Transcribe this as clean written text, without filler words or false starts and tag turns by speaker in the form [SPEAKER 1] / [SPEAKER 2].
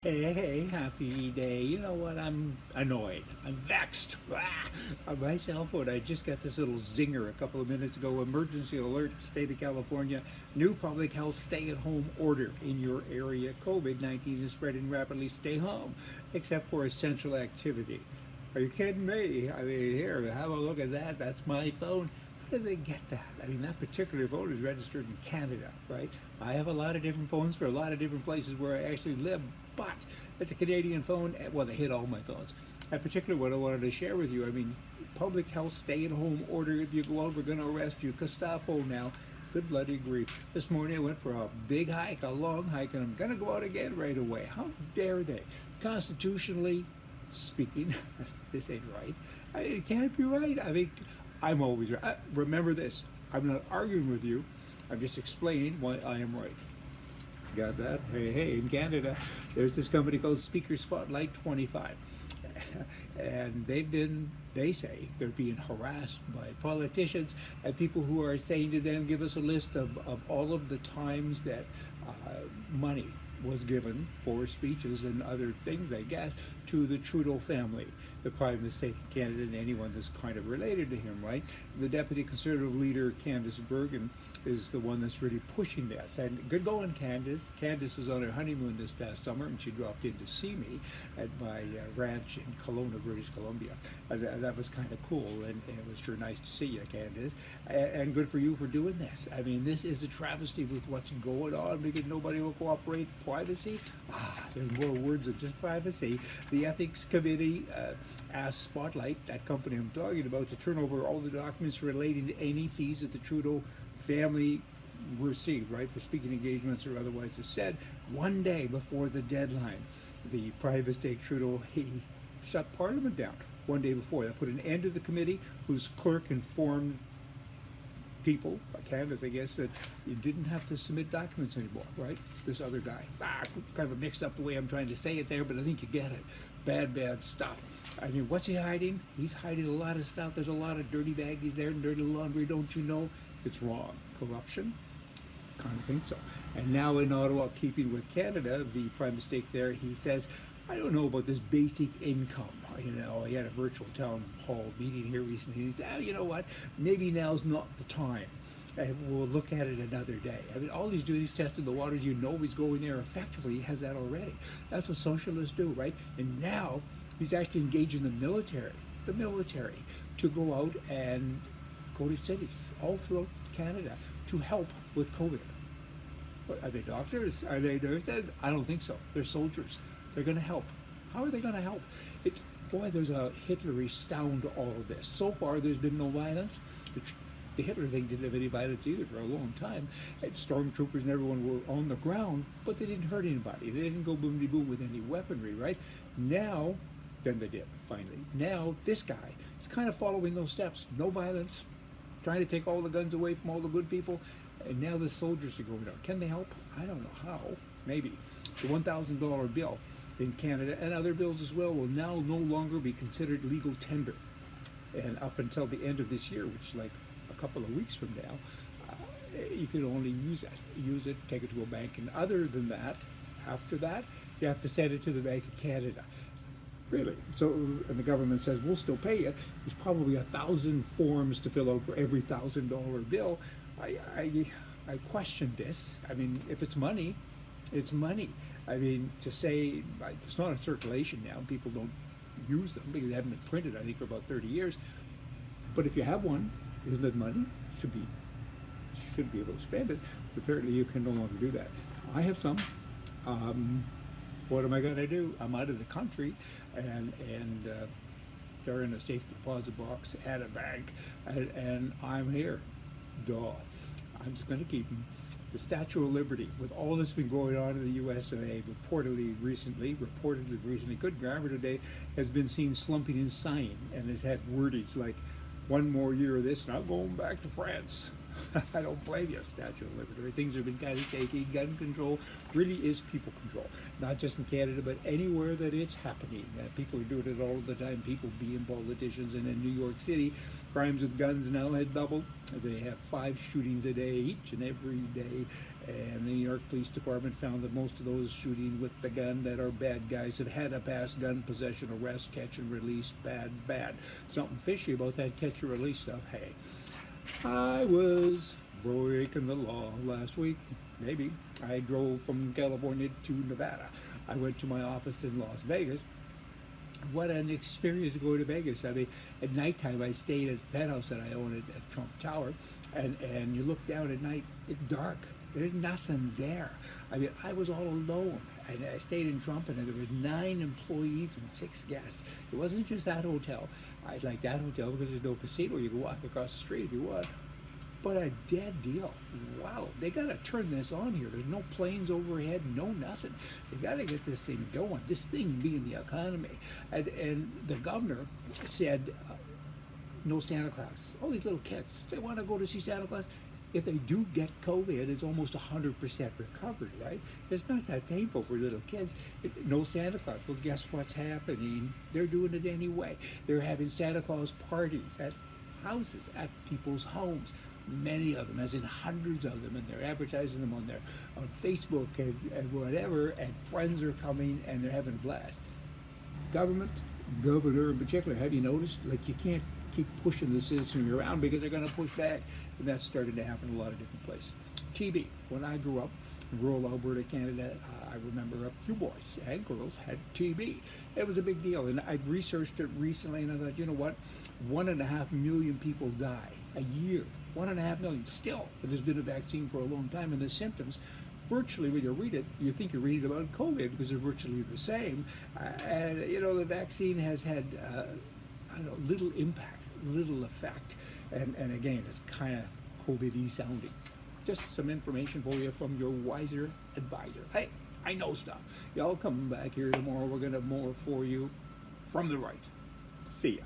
[SPEAKER 1] Hey, happy day. You know what? I'm annoyed. I'm vexed. On my cell phone, I just got this little zinger a couple of minutes ago. Emergency alert, state of California. New public health stay-at-home order in your area. COVID-19 is spreading rapidly. Stay home, except for essential activity. Are you kidding me? I mean, here, have a look at that. That's my phone. How did they get that? I mean, that particular phone is registered in Canada, right? I have a lot of different phones for a lot of different places where I actually live, but it's a Canadian phone. Well, they hit all my phones. That particular one I wanted to share with you. I mean, public health stay-at-home order. If you go out, we're going to arrest you. Gestapo now. Good bloody grief. This morning I went for a big hike, a long hike, and I'm going to go out again right away. How dare they? Constitutionally speaking, this ain't right. It can't be right. I mean, I'm always right. Remember this. I'm not arguing with you. I'm just explaining why I am right. Got that? Hey, in Canada, there's this company called Speaker Spotlight 25. And they say they're being harassed by politicians and people who are saying to them, give us a list of all of the times that money was given for speeches and other things, I guess, to the Trudeau family, the Prime Minister of Canada, and anyone that's kind of related to him, right? The Deputy Conservative Leader, Candice Bergen, is the one that's really pushing this. And good going, Candice. Candice was on her honeymoon this past summer, and she dropped in to see me at my ranch in Kelowna, British Columbia. That was kind of cool, and it was sure nice to see you, Candice. And good for you for doing this. I mean, this is a travesty with what's going on because nobody will cooperate. Privacy? There's more words than just privacy. The Ethics Committee asked Spotlight, that company I'm talking about, to turn over all the documents relating to any fees that the Trudeau family received, right, for speaking engagements or otherwise, is said, one day before the deadline. The Prime Minister Trudeau, he shut Parliament down one day before. That put an end to the committee, whose clerk informed people, candidates, I guess, that you didn't have to submit documents anymore, right? This other guy. Kind of mixed up the way I'm trying to say it there, but I think you get it. Bad stuff. I mean, what's he hiding? He's hiding a lot of stuff. There's a lot of dirty baggies there and dirty laundry, don't you know? It's wrong. Corruption? Kind of think so. And now in Ottawa, keeping with Canada, the prime mistake there, he says, I don't know about this basic income. You know, he had a virtual town hall meeting here recently. He said, you know what? Maybe now's not the time. We'll look at it another day. I mean, all he's doing is testing the waters. You know he's going there effectively. He has that already. That's what socialists do, right? And now he's actually engaging the military, to go out and go to cities all throughout Canada to help with COVID. What, are they doctors? Are they nurses? I don't think so. They're soldiers. They're going to help. How are they going to help? Boy, there's a Hitlerish sound to all of this. So far, there's been no violence. The Hitler thing didn't have any violence either for a long time. And stormtroopers and everyone were on the ground, but they didn't hurt anybody. They didn't go boom-de-boom with any weaponry, right? Now, then they did, finally. Now, this guy is kind of following those steps. No violence, trying to take all the guns away from all the good people, and now the soldiers are going down. Can they help? I don't know how. Maybe. The $1,000 bill in Canada and other bills as well will now no longer be considered legal tender. And up until the end of this year, which is like a couple of weeks from now, you can only use it, take it to a bank, and other than that, after that, you have to send it to the Bank of Canada. Really? So, and the government says, we'll still pay you. There's probably 1,000 forms to fill out for every $1,000 bill. I question this. I mean, if it's money, it's money. I mean, to say it's not in circulation now, people don't use them because they haven't been printed, I think, for about 30 years. But if you have one, isn't it money? Should be able to spend it. But apparently you can no longer do that. I have some. What am I going to do? I'm out of the country, and they're in a safety deposit box at a bank, and I'm here. Duh. I'm just going to keep them. The Statue of Liberty, with all that's been going on in the USA, reportedly recently, good grammar today, has been seen slumping in sign and has had wordage like, one more year of this, not going back to France. I don't blame you, Statue of Liberty. Things have been kind of shaky. Gun control really is people control, not just in Canada, but anywhere that it's happening. People are doing it all the time, people being politicians. And in New York City, crimes with guns now has doubled. They have 5 shootings a day, each and every day. And the New York Police Department found that most of those shooting with the gun that are bad guys have had a past gun possession arrest, catch and release, bad. Something fishy about that catch and release stuff. Hey, I was breaking the law last week, maybe. I drove from California to Nevada. I went to my office in Las Vegas. What an experience to go to Vegas. I mean, at nighttime, I stayed at the penthouse that I own at Trump Tower, and you look down at night, it's dark. There's nothing there. I mean, I was all alone. And I stayed in Trump, and there was 9 employees and 6 guests. It wasn't just that hotel. I like that hotel because there's no casino. You can walk across the street if you want. But a dead deal. Wow, they got to turn this on here. There's no planes overhead, no nothing. They got to get this thing going. This thing being the economy. And the governor said, no Santa Claus. All these little kids, they want to go to see Santa Claus. If they do get COVID, it's almost 100% recovery, right? It's not that painful for little kids. No Santa Claus. Well, guess what's happening? They're doing it anyway. They're having Santa Claus parties at houses, at people's homes. Many of them, as in hundreds of them, and they're advertising them on Facebook and whatever, and friends are coming and they're having a blast. Government, governor in particular, have you noticed? Like, you can't keep pushing the citizenry around because they're going to push back. And that's starting to happen in a lot of different places. TB. When I grew up in rural Alberta, Canada, I remember a few boys and girls had TB. It was a big deal. And I researched it recently, and I thought, you know what? 1.5 million people die a year. 1.5 million still. But there's been a vaccine for a long time, and the symptoms, virtually when you read it, you think you're reading about COVID because they're virtually the same. And, you know, the vaccine has had, little impact, little effect. And again, it's kind of COVID-y sounding. Just some information for you from your wiser advisor. Hey, I know stuff. Y'all come back here tomorrow. We're going to have more for you from the right. See ya.